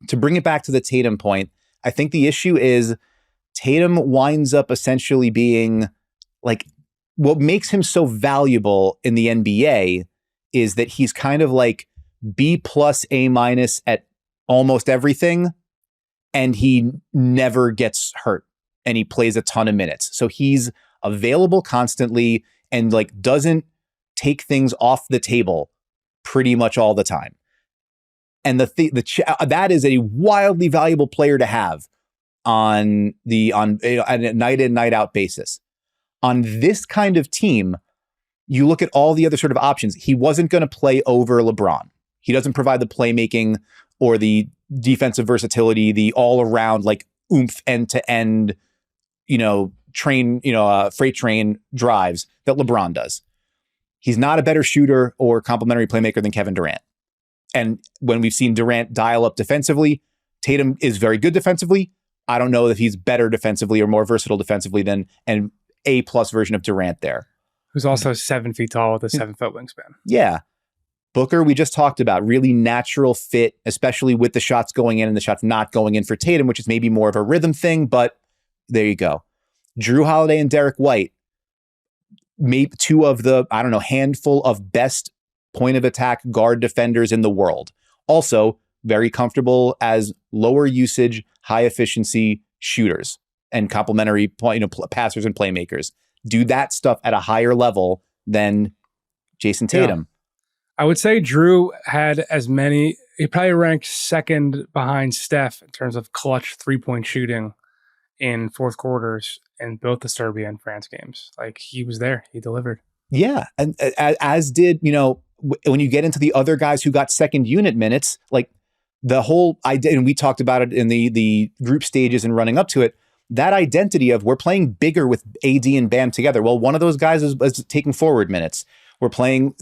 to bring it back to the Tatum point, I think the issue is Tatum winds up essentially being like, what makes him so valuable in the NBA is that he's kind of like B plus A minus at almost everything, and he never gets hurt, and he plays a ton of minutes. So he's available constantly and like doesn't take things off the table pretty much all the time. And that is a wildly valuable player to have on a night in, night out basis. On this kind of team, you look at all the other sort of options. He wasn't going to play over LeBron. He doesn't provide the playmaking or the defensive versatility, the all around like oomph end to end, freight train drives that LeBron does. He's not a better shooter or complementary playmaker than Kevin Durant. And when we've seen Durant dial up defensively, Tatum is very good defensively. I don't know that he's better defensively or more versatile defensively than an A-plus version of Durant there. Who's also 7 feet tall with a 7-foot wingspan. Yeah. Booker, we just talked about, really natural fit, especially with the shots going in and the shots not going in for Tatum, which is maybe more of a rhythm thing, but there you go. Drew Holiday and Derek White, maybe two of the, handful of best point of attack guard defenders in the world. Also, very comfortable as lower usage, high efficiency shooters and complementary passers and playmakers. Do that stuff at a higher level than Jayson Tatum. Yeah. I would say Drew had he probably ranked second behind Steph in terms of clutch 3-point shooting in fourth quarters in both the Serbia and France games. Like, he was there. He delivered. Yeah. And as did, when you get into the other guys who got second unit minutes, like the whole idea, and we talked about it in the group stages and running up to it, that identity of we're playing bigger with AD and Bam together. Well, one of those guys is taking forward minutes. We're playing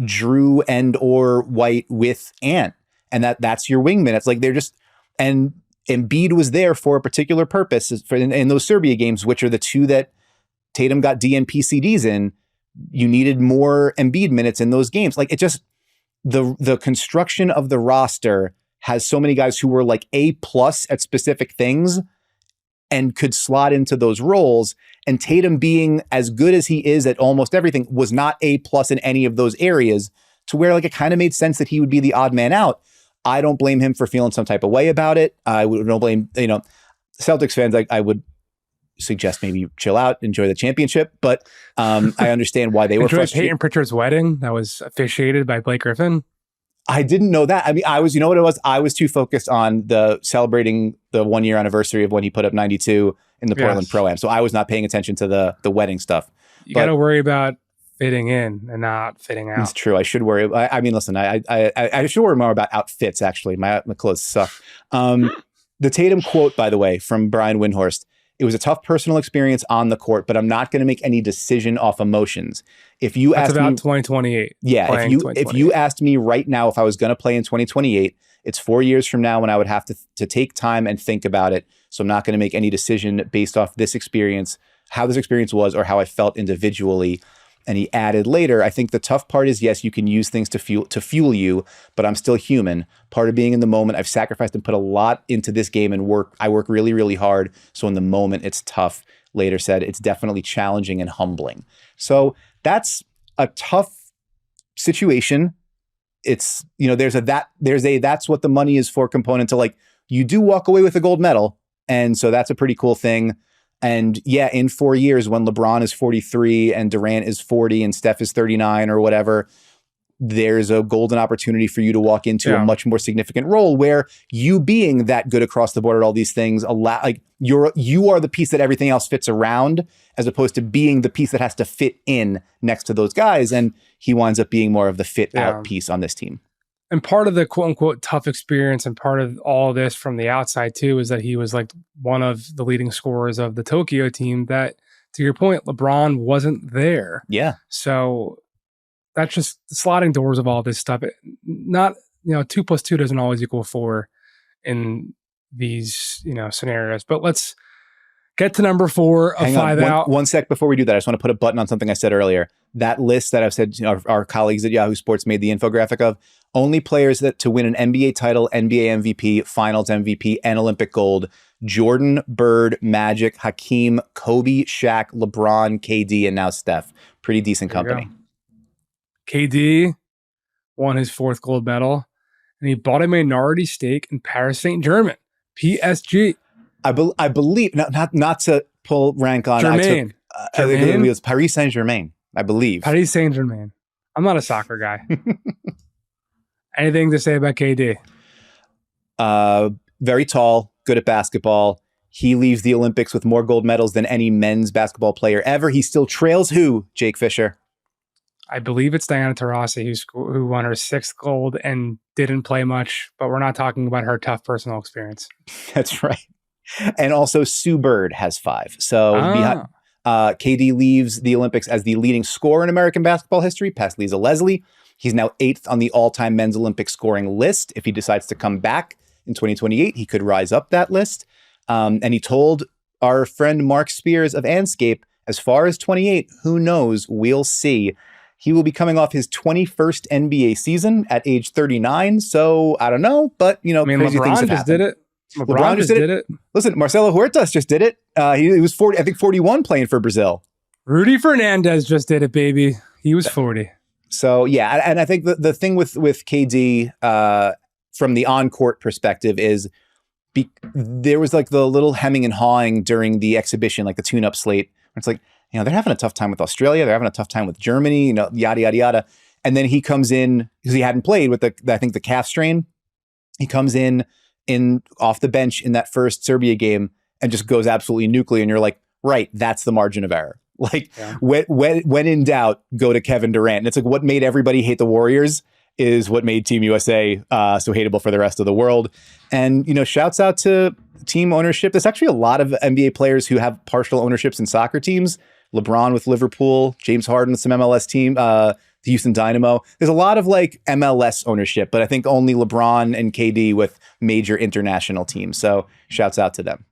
Drew and or White with Ant, and that's your wing minutes. Like, they're just, and Embiid was there for a particular purpose in those Serbia games, which are the two that Tatum got DNP CDs in. You needed more Embiid minutes in those games. Like, it just, the construction of the roster has so many guys who were like A+ at specific things and could slot into those roles. And Tatum, being as good as he is at almost everything, was not A+ in any of those areas, to where like it kind of made sense that he would be the odd man out. I don't blame him for feeling some type of way about it. I don't blame, Celtics fans. I would suggest maybe chill out, enjoy the championship, but I understand why they were frustrated. Peyton Pritchard's wedding that was officiated by Blake Griffin. I didn't know that. I mean, I was, I was too focused on celebrating the 1 year anniversary of when he put up 92 in the Portland Pro-Am. So I was not paying attention to the wedding stuff. You got to worry about fitting in and not fitting out. It's true. I should worry. I mean, listen, I should worry more about outfits, actually. My clothes suck. The Tatum quote, by the way, from Brian Windhorst: "It was a tough personal experience on the court, but I'm not going to make any decision off emotions." If you That's asked about me, 2028. Yeah, if you asked me right now if I was going to play in 2028, it's 4 years from now when I would have to take time and think about it. So I'm not going to make any decision based off this experience, how this experience was, or how I felt individually. And he added later, "I think the tough part is, yes, you can use things to fuel you, but I'm still human. Part of being in the moment, I've sacrificed and put a lot into this game and I work really, really hard. So in the moment, it's tough." Later said, "It's definitely challenging and humbling." So that's a tough situation. It's, there's a that's what the money is for component to, like, you do walk away with a gold medal. And so that's a pretty cool thing. And yeah, in 4 years, when LeBron is 43 and Durant is 40 and Steph is 39 or whatever, there's a golden opportunity for you to walk into a much more significant role where you being that good across the board at all these things, you are the piece that everything else fits around, as opposed to being the piece that has to fit in next to those guys. And he winds up being more of the fit out piece on this team. And part of the quote unquote tough experience and part of all of this from the outside too is that he was like one of the leading scorers of the Tokyo team that, to your point, LeBron wasn't there. Yeah. So that's just the sliding doors of all this stuff. 2 + 2 doesn't always equal 4 in these, scenarios. But let's Get to number 4, a Hang 5 on, out. one sec before we do that. I just want to put a button on something I said earlier. That list that I've said, our colleagues at Yahoo Sports made the infographic of, only players that to win an NBA title, NBA MVP, Finals MVP, and Olympic gold: Jordan, Bird, Magic, Hakeem, Kobe, Shaq, LeBron, KD, and now Steph. Pretty decent company. KD won his 4th gold medal, and he bought a minority stake in Paris Saint-Germain, PSG. I believe, not to pull rank on. Germain. I think it was Paris Saint-Germain, I believe. Paris Saint-Germain. I'm not a soccer guy. Anything to say about KD? Very tall, good at basketball. He leaves the Olympics with more gold medals than any men's basketball player ever. He still trails who, Jake Fischer? I believe it's Diana Taurasi who won her 6th gold and didn't play much, but we're not talking about her tough personal experience. That's right. And also Sue Bird has 5. So KD leaves the Olympics as the leading scorer in American basketball history, past Lisa Leslie. He's now 8th on the all-time men's Olympic scoring list. If he decides to come back in 2028, he could rise up that list. And he told our friend Mark Spears of Anscape, as far as 28, who knows? We'll see. He will be coming off his 21st NBA season at age 39. So I don't know, but crazy LeBron things just did it. LeBron just did it. Listen, Marcelo Huertas just did it. He was 40, I think 41 playing for Brazil. Rudy Fernandez just did it, baby. He was 40. So yeah, and I think the thing with KD from the on-court perspective is there was like the little hemming and hawing during the exhibition, like the tune-up slate. It's like, they're having a tough time with Australia. They're having a tough time with Germany, yada, yada, yada. And then he comes in, because he hadn't played with the calf strain. He comes in off the bench in that first Serbia game and just goes absolutely nuclear. And you're like, right, that's the margin of error. Like when in doubt, go to Kevin Durant. And it's like what made everybody hate the Warriors is what made Team USA so hateable for the rest of the world. And, shouts out to team ownership. There's actually a lot of NBA players who have partial ownerships in soccer teams. LeBron with Liverpool, James Harden with some MLS team, the Houston Dynamo. There's a lot of like MLS ownership, but I think only LeBron and KD with major international teams. So shouts out to them.